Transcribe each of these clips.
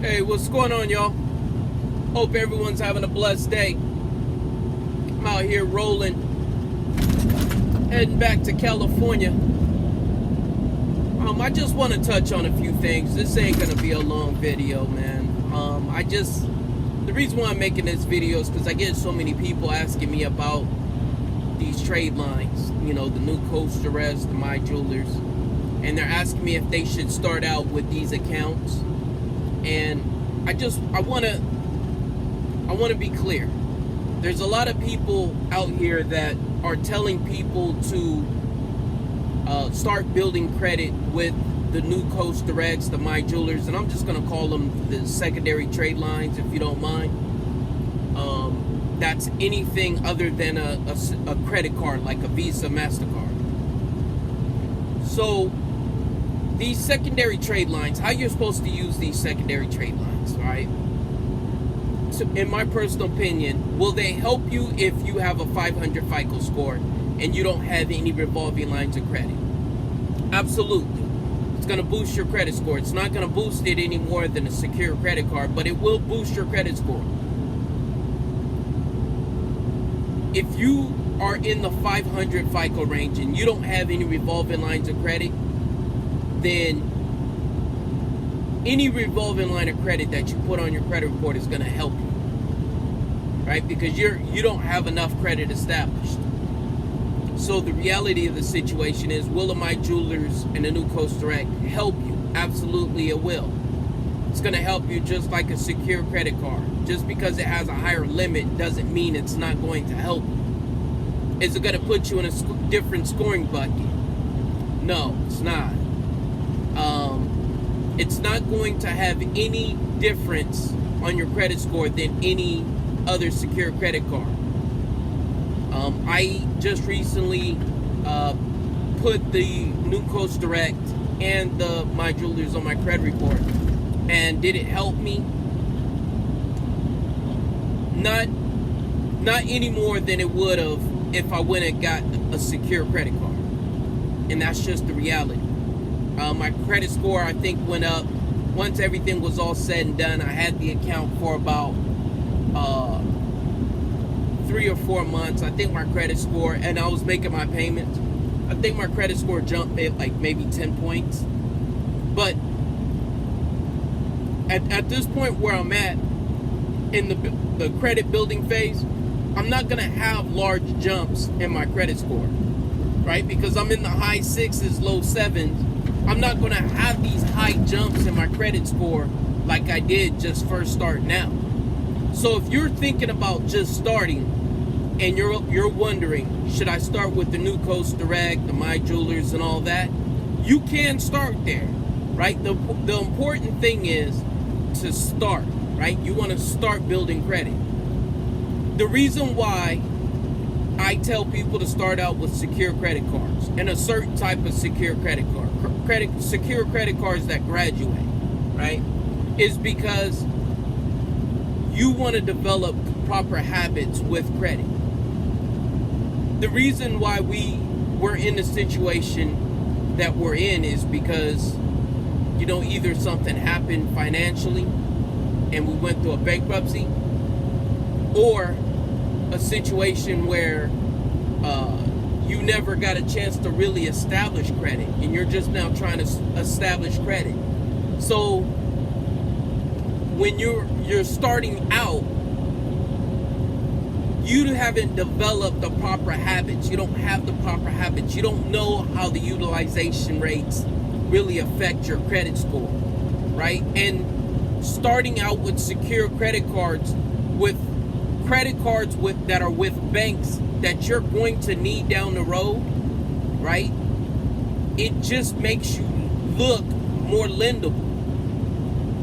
Hey, what's going on, y'all? Hope everyone's having a blessed day. I'm out here rolling, heading back to California. I just want to touch on a few things. This ain't gonna be a long video, man. The reason why I'm making this video is because I get so many people asking me about these trade lines. You know, the New Coast Duress, the My Jewelers, and they're asking me if they should start out with these accounts. And I want to be clear. There's a lot of people out here that are telling people to start building credit with the New Coast Directs, the My Jewelers, and I'm just going to call them the secondary trade lines, if you don't mind. That's anything other than a credit card, like a Visa, MasterCard. So these secondary trade lines, how you're supposed to use these secondary trade lines, right? So in my personal opinion, will they help you if you have a 500 FICO score and you don't have any revolving lines of credit? Absolutely. It's going to boost your credit score. It's not going to boost it any more than a secure credit card, but it will boost your credit score. If you are in the 500 FICO range and you don't have any revolving lines of credit, then any revolving line of credit that you put on your credit report is going to help you, right? Because you don't have enough credit established. So the reality of the situation is, will the My Jewelers and the New Coast Direct help you? Absolutely, it will. It's going to help you just like a secure credit card. Just because it has a higher limit doesn't mean it's not going to help you. Is it going to put you in a different scoring bucket? No, it's not. It's not going to have any difference on your credit score than any other secure credit card. I just recently put the New Coast Direct and the My Jewelers on my credit report. And did it help me? Not any more than it would have if I went and got a secure credit card. And that's just the reality. My credit score, I think, went up. Once everything was all said and done, I had the account for about 3 or 4 months. I think my credit score, and I was making my payments, I think my credit score jumped at like maybe 10 points. But at this point where I'm at in the credit building phase, I'm not going to have large jumps in my credit score, right? Because I'm in the high 6s, low 7s. I'm not going to have these high jumps in my credit score like I did just first starting out. So if you're thinking about just starting and you're wondering, should I start with the New Coast Direct, the My Jewelers and all that? You can start there, right? The important thing is to start, right? You want to start building credit. The reason why I tell people to start out with secure credit cards and a certain type of secure credit card, secure credit cards that graduate, right, is because you want to develop proper habits with credit. The reason why we're in the situation that we're in is because, you know, either something happened financially and we went through a bankruptcy, or a situation where you never got a chance to really establish credit and you're just now trying to establish credit. So when you're starting out, you haven't developed the proper habits. You don't have the proper habits. You don't know how the utilization rates really affect your credit score, right? And starting out with secure credit cards, with that are with banks that you're going to need down the road, right? It just makes you look more lendable.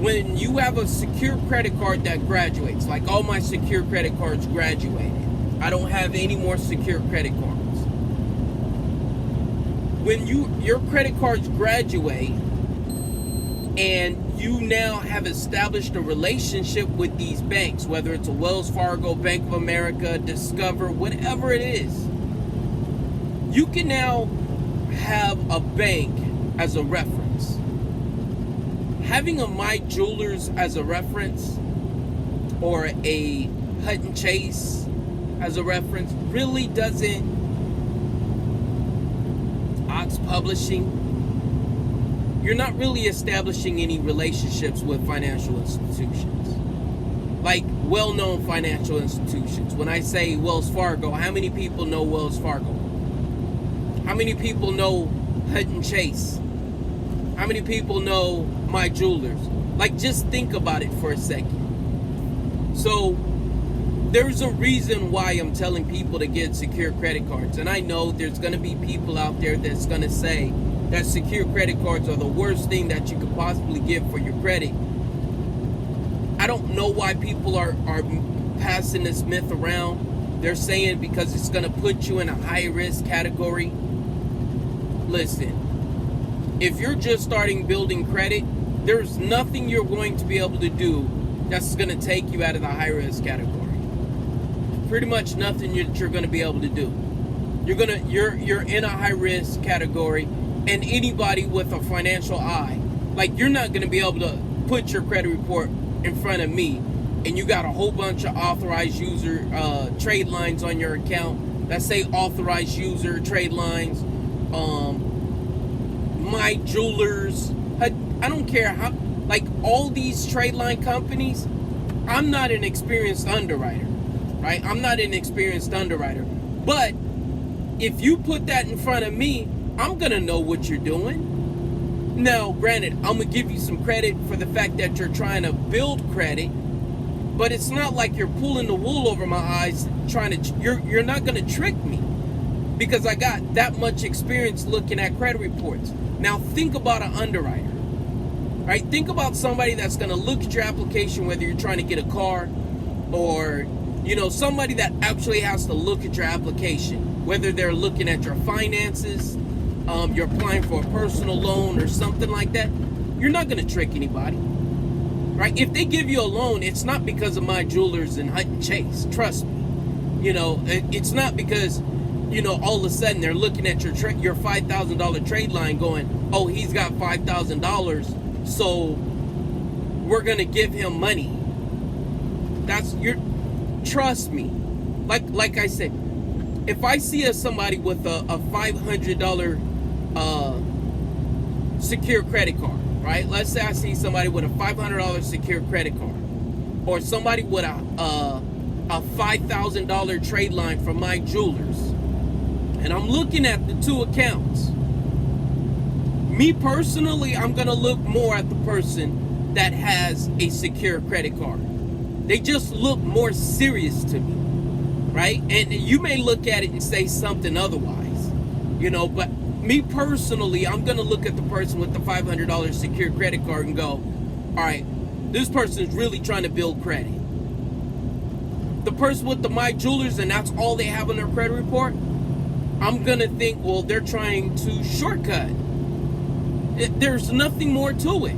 When you have a secure credit card that graduates, like all my secure credit cards graduated, I don't have any more secure credit cards. When your credit cards graduate and you now have established a relationship with these banks, whether it's a Wells Fargo, Bank of America, Discover, whatever it is, you can now have a bank as a reference. having a My Jewelers as a reference or a Hutton Chase as a reference really doesn't, Ox Publishing, you're not really establishing any relationships with financial institutions, like well-known financial institutions. When I say Wells Fargo, how many people know Wells Fargo? How many people know Hutton Chase? How many people know My Jewelers? Like, just think about it for a second. So there's a reason why I'm telling people to get secure credit cards. And I know there's going to be people out there that's going to say that secure credit cards are the worst thing that you could possibly get for your credit. I don't know why people are passing this myth around. They're saying because it's going to put you in a high risk category. Listen, if you're just starting building credit, there's nothing you're going to be able to do that's going to take you out of the high risk category. Pretty much nothing you're going to be able to do. You're in a high risk category, and anybody with a financial eye, like, you're not going to be able to put your credit report in front of me and you got a whole bunch of authorized user trade lines on your account that say authorized user trade lines, My Jewelers, I don't care how, like, all these trade line companies. I'm not an experienced underwriter, right? I'm not an experienced underwriter, but if you put that in front of me, I'm gonna know what you're doing. Now, granted, I'm gonna give you some credit for the fact that you're trying to build credit, but it's not like you're pulling the wool over my eyes trying to, you're not gonna trick me, because I got that much experience looking at credit reports. Now think about an underwriter, right? Think about somebody that's gonna look at your application, whether you're trying to get a car or, you know, somebody that actually has to look at your application, whether they're looking at your finances, you're applying for a personal loan or something like that. You're not going to trick anybody, right? If they give you a loan, it's not because of My Jewelers and Hutton Chase. Trust me. You know, it's not because, you know, all of a sudden they're looking at your $5,000 trade line going, oh, he's got $5,000, so we're going to give him money. Trust me. Like I said, if I see somebody with a $500 secure credit card, right? Let's say I see somebody with a $500 secure credit card, or somebody with a $5,000 trade line from My Jewelers, and I'm looking at the two accounts. Me personally, I'm gonna look more at the person that has a secure credit card. They just look more serious to me, right? And you may look at it and say something otherwise, you know, but me personally, I'm going to look at the person with the $500 secure credit card and go, all right, this person is really trying to build credit. The person with the My Jewelers and that's all they have on their credit report, I'm going to think, well, they're trying to shortcut. There's nothing more to it.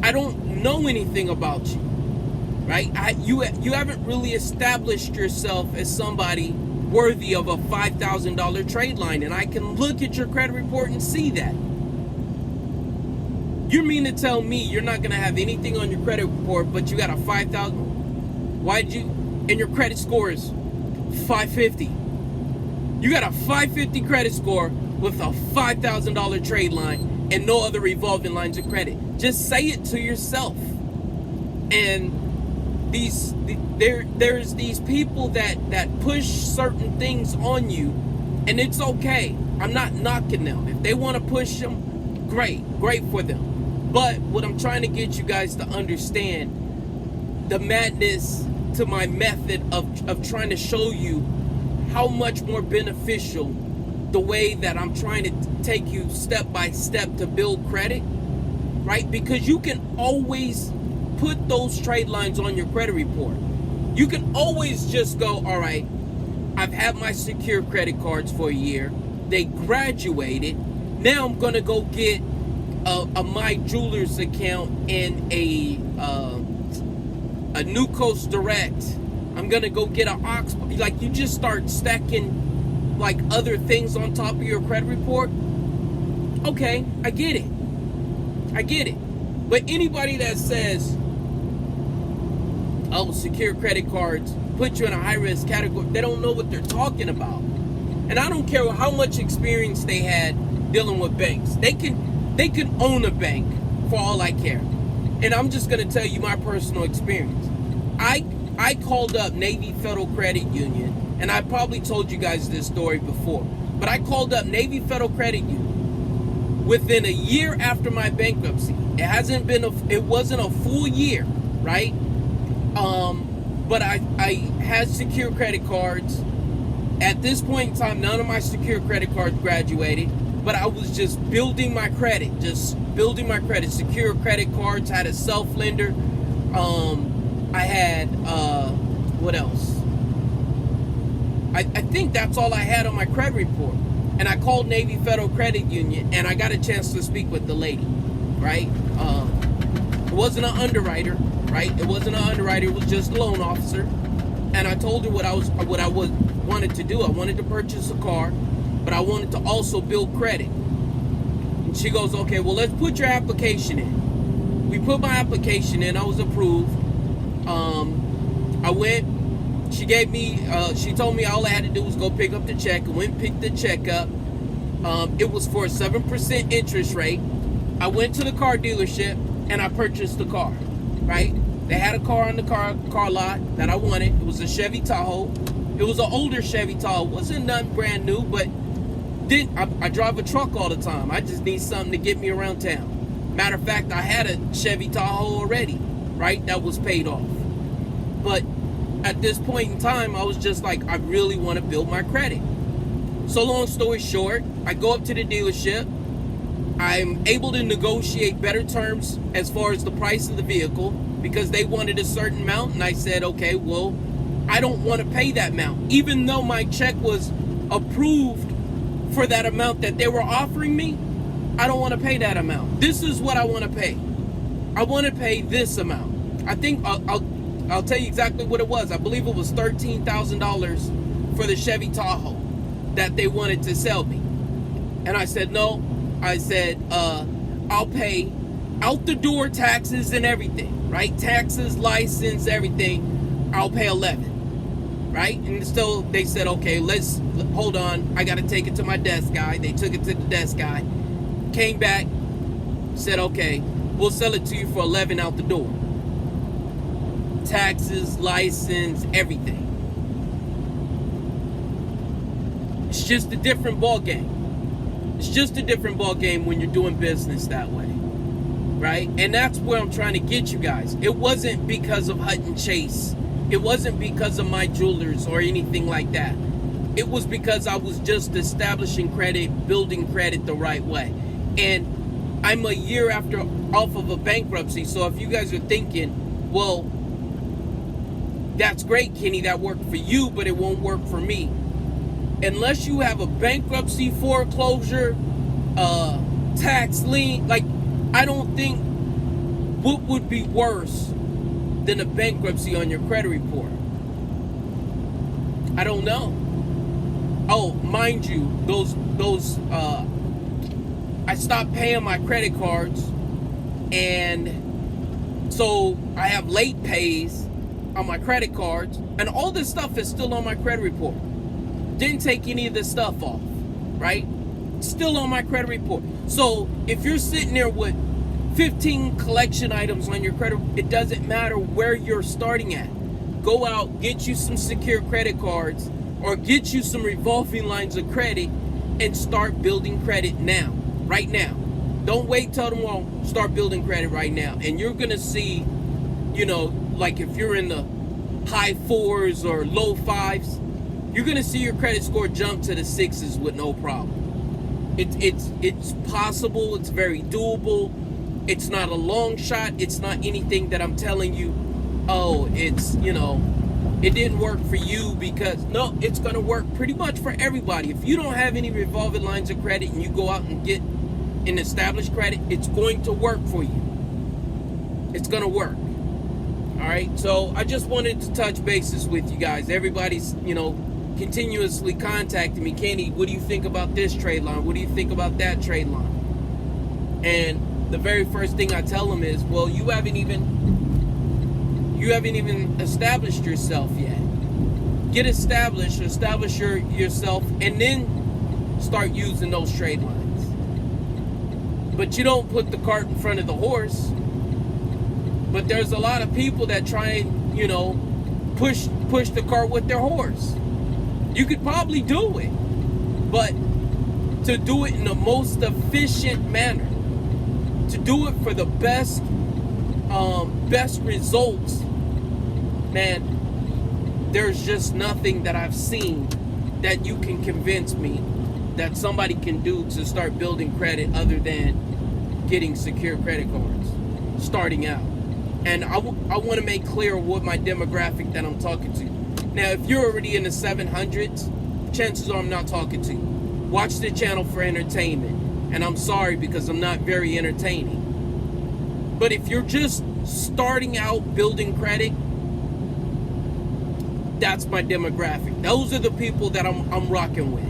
I don't know anything about you, right? You haven't really established yourself as somebody worthy of a $5,000 trade line, and I can look at your credit report and see that. You mean to tell me you're not going to have anything on your credit report, but you got a $5,000? And your credit score is 550. You got a 550 credit score with a $5,000 trade line and no other revolving lines of credit. Just say it to yourself. And there's these people that push certain things on you, and it's okay. I'm not knocking them. If they want to push them, great for them. But what I'm trying to get you guys to understand, the madness to my method of trying to show you how much more beneficial the way that I'm trying to take you step by step to build credit, right? Because you can always put those trade lines on your credit report. You can always just go, all right, I've had my secure credit cards for a year. They graduated. Now I'm going to go get a My Jewelers account and a New Coast Direct. I'm going to go get an Ox. Like, you just start stacking like other things on top of your credit report. Okay, I get it. But anybody that says, oh, secure credit cards put you in a high-risk category, they don't know what they're talking about. And I don't care how much experience they had dealing with banks. They can own a bank for all I care. And I'm just going to tell you my personal experience. I called up Navy Federal Credit Union, and I probably told you guys this story before, but I called up Navy Federal Credit Union within a year after my bankruptcy. It wasn't a full year, right? But I had secure credit cards. At this point in time, none of my secure credit cards graduated, but I was just building my credit, Secure credit cards, had a self-lender. I had, what else? I think that's all I had on my credit report. And I called Navy Federal Credit Union, and I got a chance to speak with the lady, right? It wasn't an underwriter, right? It wasn't an underwriter, it was just a loan officer. And I told her what I wanted to do. I wanted to purchase a car, but I wanted to also build credit. And she goes, okay, well, let's put your application in. We put my application in. I was approved. I went. She gave me. She told me all I had to do was go pick up the check. I went and picked the check up. It was for a 7% interest rate. I went to the car dealership and I purchased the car. Right? They had a car on the car lot that I wanted. It was a Chevy Tahoe. It was an older Chevy Tahoe. It wasn't nothing brand new, but I drive a truck all the time. I just need something to get me around town. Matter of fact, I had a Chevy Tahoe already, right? That was paid off. But at this point in time, I was just like, I really want to build my credit. So long story short, I go up to the dealership. I'm able to negotiate better terms as far as the price of the vehicle because they wanted a certain amount. And I said, okay, well, I don't want to pay that amount. Even though my check was approved for that amount that they were offering me, I don't want to pay that amount. This is what I want to pay. I want to pay this amount. I think I'll tell you exactly what it was. I believe it was $13,000 for the Chevy Tahoe that they wanted to sell me. And I said, no. I said, I'll pay out the door taxes and everything, right? Taxes, license, everything. I'll pay 11, right? And so they said, okay, let's hold on. I got to take it to my desk guy. They took it to the desk guy, came back, said, okay, we'll sell it to you for 11 out the door. Taxes, license, everything. It's just a different ball game. It's just a different ball game when you're doing business that way, right? And that's where I'm trying to get you guys. It wasn't because of Hutton Chase. It wasn't because of my jewelers or anything like that. It was because I was just establishing credit, building credit the right way. And I'm a year off of a bankruptcy. So if you guys are thinking, well, that's great, Kenny, that worked for you, but it won't work for me. Unless you have a bankruptcy, foreclosure, tax lien, like, I don't think what would be worse than a bankruptcy on your credit report. I don't know. Oh, mind you, I stopped paying my credit cards, and so I have late pays on my credit cards, and all this stuff is still on my credit report. Didn't take any of this stuff off, right? Still on my credit report. So if you're sitting there with 15 collection items on your credit, it doesn't matter where you're starting at. Go out, get you some secure credit cards, or get you some revolving lines of credit and start building credit now, right now. Don't wait till tomorrow. Start building credit right now. And you're going to see, like if you're in the high 4s or low 5s, you're going to see your credit score jump to the 6s with no problem. It's possible. It's very doable. It's not a long shot. It's not anything that I'm telling you, oh, it's, it didn't work for you because, no, it's going to work pretty much for everybody. If you don't have any revolving lines of credit and you go out and get an established credit, it's going to work for you. It's going to work. All right. So I just wanted to touch bases with you guys. Everybody's, continuously contacting me. Kenny, what do you think about this trade line? What do you think about that trade line? And the very first thing I tell them is, well, you haven't even established yourself yet. Get established, establish yourself, and then start using those trade lines. But you don't put the cart in front of the horse. But there's a lot of people that try and, push the cart with their horse. You could probably do it, but to do it in the most efficient manner, to do it for the best results, man, there's just nothing that I've seen that you can convince me that somebody can do to start building credit other than getting secure credit cards, starting out. And I want to make clear what my demographic that I'm talking to. Now, if you're already in the 700s, chances are I'm not talking to you. Watch the channel for entertainment. And I'm sorry because I'm not very entertaining. But if you're just starting out building credit, that's my demographic. Those are the people that I'm rocking with,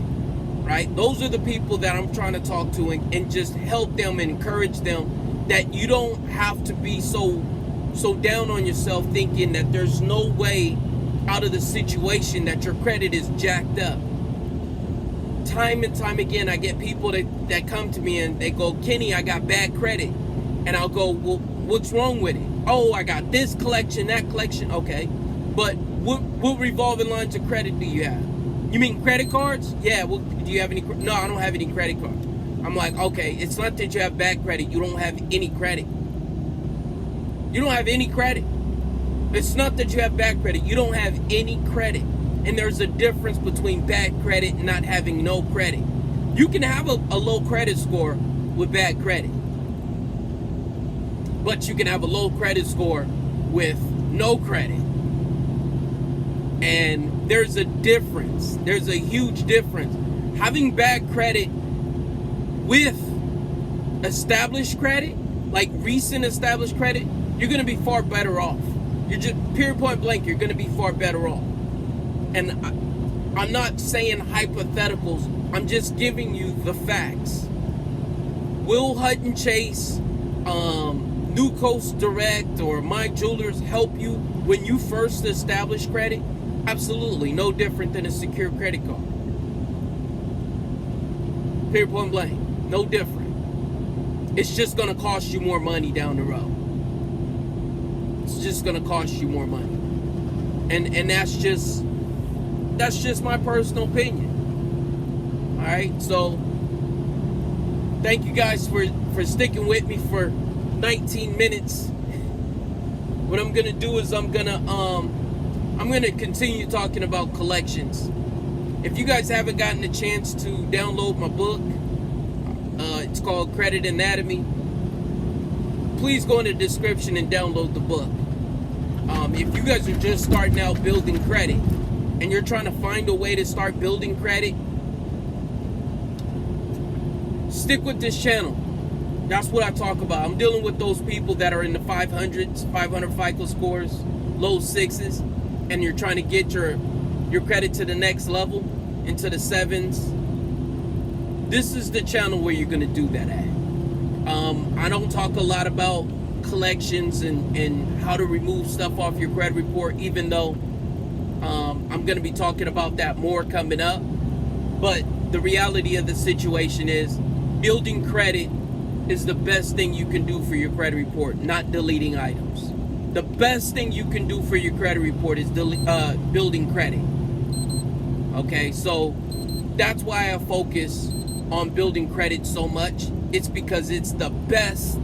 right? Those are the people that I'm trying to talk to and just help them and encourage them that you don't have to be so down on yourself thinking that there's no way out of the situation, that your credit is jacked up. Time and time again, I get people that come to me and they go, Kenny, I got bad credit. And I'll go, well, what's wrong with it? Oh, I got this collection, that collection. Okay, but what revolving lines of credit do you have? You mean credit cards? Yeah, well, do you have any? No, I don't have any credit cards. I'm like, okay, it's not that you have bad credit. You don't have any credit. You don't have any credit. It's not that you have bad credit. You don't have any credit. And there's a difference between bad credit and not having no credit. You can have a low credit score with bad credit. But you can have a low credit score with no credit. And there's a difference. There's a huge difference. Having bad credit with established credit, like recent established credit, you're going to be far better off. You're just, period, point blank, you're going to be far better off. And I'm not saying hypotheticals. I'm just giving you the facts. Will Hutton Chase, New Coast Direct, or My Jewelers help you when you first establish credit? Absolutely. No different than a secure credit card. Period, point blank. No different. It's just going to cost you more money down the road. It's just going to cost you more money. And that's just my personal opinion. All right, so thank you guys for sticking with me for 19 minutes. What I'm gonna do is I'm gonna continue talking about collections. If you guys haven't gotten a chance to download my book, it's called Credit Anatomy. Please go in the description and download the book. If you guys are just starting out building credit and you're trying to find a way to start building credit, stick with this channel. That's what I talk about. I'm dealing with those people that are in the 500s, 500 FICO scores, low sixes, and you're trying to get your credit to the next level, into the 7s. This is the channel where you're going to do that at. I don't talk a lot about collections and how to remove stuff off your credit report, even though I'm going to be talking about that more coming up. But the reality of the situation is building credit is the best thing you can do for your credit report, not deleting items. The best thing you can do for your credit report is building credit. Okay, so that's why I focus on building credit so much. It's because it's the best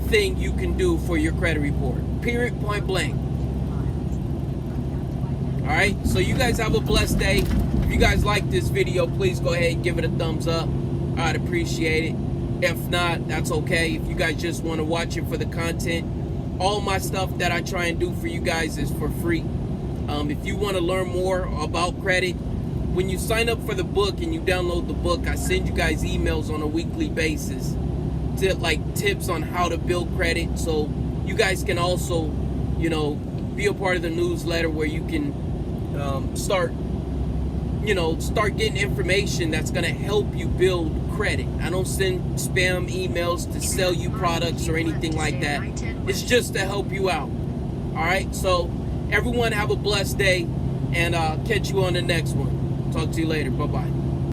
thing you can do for your credit report. Period, point blank. Alright, so you guys have a blessed day. If you guys like this video, please go ahead and give it a thumbs up. I'd appreciate it. If not, that's okay. If you guys just want to watch it for the content, all my stuff that I try and do for you guys is for free. If you want to learn more about credit, when you sign up for the book and you download the book, I send you guys emails on a weekly basis to like tips on how to build credit. So you guys can also, be a part of the newsletter where you can start, start getting information that's going to help you build credit. I don't send spam emails to sell you products or anything like that. It's just to help you out. All right, so everyone have a blessed day, and I'll catch you on the next one. Talk to you later. Bye-bye.